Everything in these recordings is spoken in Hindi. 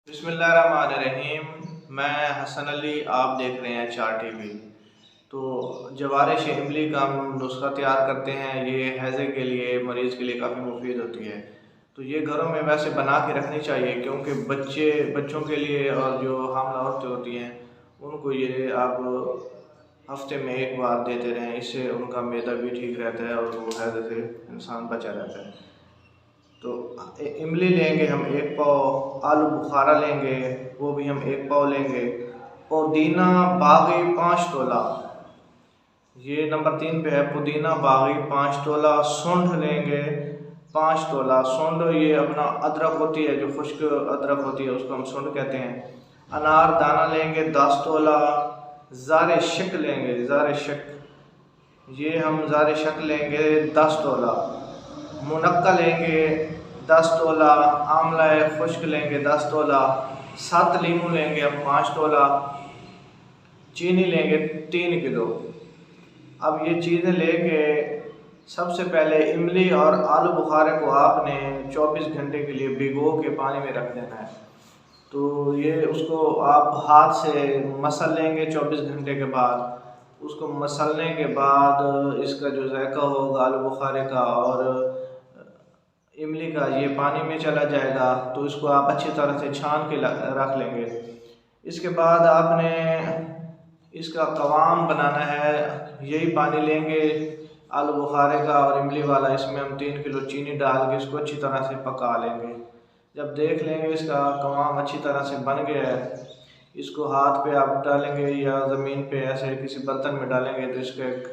बिस्मिल्लाहिर्रहमानिर्रहीम। मैं हसन अली, आप देख रहे हैं 4 टीवी। तो जवारिश इमली का हम नुस्खा तैयार करते हैं। ये हैज़े के लिए, मरीज़ के लिए काफ़ी मुफीद होती है। तो ये घरों में वैसे बना के रखनी चाहिए, क्योंकि बच्चों के लिए और जो हामला औरतें होती हैं उनको ये आप हफ्ते में 1 बार देते रहें। इससे उनका मैदा भी ठीक रहता है और वो हैज़े से इंसान बचा रहता है। तो इमली लेंगे हम 1 पाव, आलू बुखारा लेंगे वो भी हम 1 पाव लेंगे, पुदीना बागी 5 तोला, ये नंबर 3 पे है। पुदीना बागी 5 तोला। सूंढ लेंगे 5 तोला। सूंढ ये अपना अदरक होती है, जो खुश्क अदरक होती है उसको हम सूंढ कहते हैं। अनार दाना लेंगे 10 तोला। ज़ारे शक लेंगे, ज़ारे शक, ये हम ज़ारे शक लेंगे 10 तोला। मुनक्का लेंगे 10 तोला। आंवला खुश्क लेंगे 10 तोला। 7 लीमू लेंगे हम 5 तोला। चीनी लेंगे 3 किलो। अब ये चीज़ें लेके सबसे पहले इमली और आलू बुखारे को आपने 24 घंटे के लिए भिगो के पानी में रख देना है। तो ये उसको आप हाथ से मसल लेंगे 24 घंटे के बाद। उसको मसलने के बाद इसका जो जायका होगा आलू बुखारे का और इमली का, ये पानी में चला जाएगा। तो इसको आप अच्छी तरह से छान के रख लेंगे। इसके बाद आपने इसका कवाम बनाना है। यही पानी लेंगे आलू बुखारे का और इमली वाला, इसमें हम 3 किलो चीनी डाल के इसको अच्छी तरह से पका लेंगे। जब देख लेंगे इसका कवाम अच्छी तरह से बन गया है, इसको हाथ पे आप डालेंगे या ज़मीन पे ऐसे किसी बर्तन में डालेंगे तो इसका एक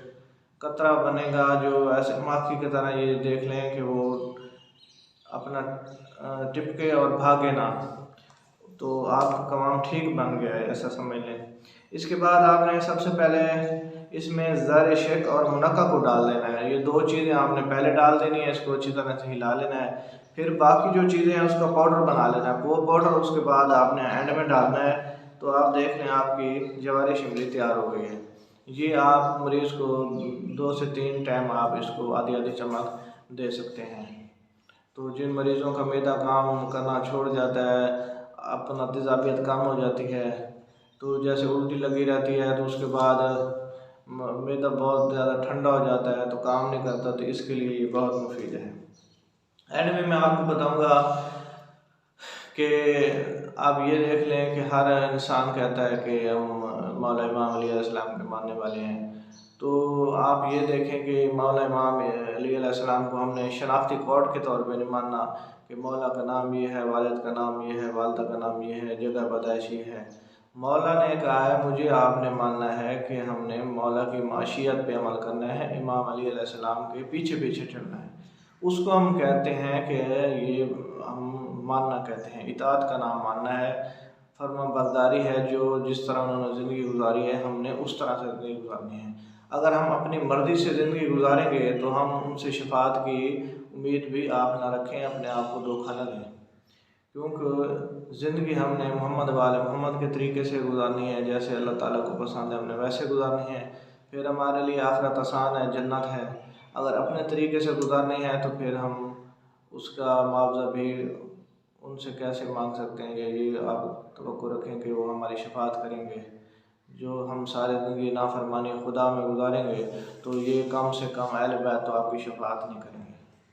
कतरा बनेगा जो ऐसे माखी की तरह। ये देख लें कि वो अपना टिपके और भागे ना। तो आपका कवाम ठीक बन गया है, ऐसा समझ लें। इसके बाद आपने सबसे पहले इसमें ज़ारे शेक और मुनक्का को डाल देना है। ये 2 चीज़ें आपने पहले डाल देनी है, इसको अच्छी तरह से हिला लेना है। फिर बाकी जो चीज़ें हैं उसका पाउडर बना लेना है। वो पाउडर उसके बाद आपने एंड में डालना है। तो आप देख लें आपकी जवारिश इमली तैयार हो गई है। ये आप मरीज़ को 2 से 3 टाइम आप इसको आधी आधी चम्मच दे सकते हैं। तो जिन मरीज़ों का मैदा काम करना छोड़ जाता है, अपना तेज़ाबियत कम हो जाती है, तो जैसे उल्टी लगी रहती है, तो उसके बाद मैदा बहुत ज़्यादा ठंडा हो जाता है तो काम नहीं करता, तो इसके लिए ये बहुत मुफीद है। एंड में मैं आपको बताऊंगा कि आप ये देख लें कि हर इंसान कहता है कि हम मौला इमाम अली अलैहिस्सलाम के मानने वाले हैं। तो आप ये देखें कि मौला इमाम अली अलैहिस्सलाम को हमने शनाख्ती कोड के तौर पे नहीं मानना कि मौला का नाम ये है, वालिद का नाम ये है, वालदा का नाम ये है, जगह पैदाइश ये है। मौला ने कहा है मुझे आपने मानना है कि हमने मौला की माशियत पे अमल करना है, इमाम अली अलैहिस्सलाम के पीछे पीछे चलना है। उसको हम कहते हैं कि ये हम मानना कहते हैं, इताअत का नाम मानना है, फर्मा बरदारी है। जो जिस तरह उन्होंने ज़िंदगी गुजारी है हमने उस तरह से ज़िंदगी गुजारनी है। अगर हम अपनी मर्ज़ी से ज़िंदगी गुजारेंगे तो हम उनसे शफाअत की उम्मीद भी आप ना रखें, अपने आप को धोखा न दें, क्योंकि ज़िंदगी हमने मोहम्मद वाले मोहम्मद के तरीके से गुजारनी है, जैसे अल्लाह ताला को पसंद है हमने वैसे गुजारनी है। फिर हमारे लिए आखिरत आसान है, जन्नत है। अगर अपने तरीके से गुजारनी है तो फिर हम उसका मुआवजा भी उनसे कैसे मांग सकते हैं। ये आप तवक्को रखें कि वो हमारी शफाअत करेंगे। जो हम सारे ज़िंदगी नाफरमानी खुदा में गुजारेंगे तो ये कम से कम अहले बैत तो आपकी शफाअत नहीं करेंगे।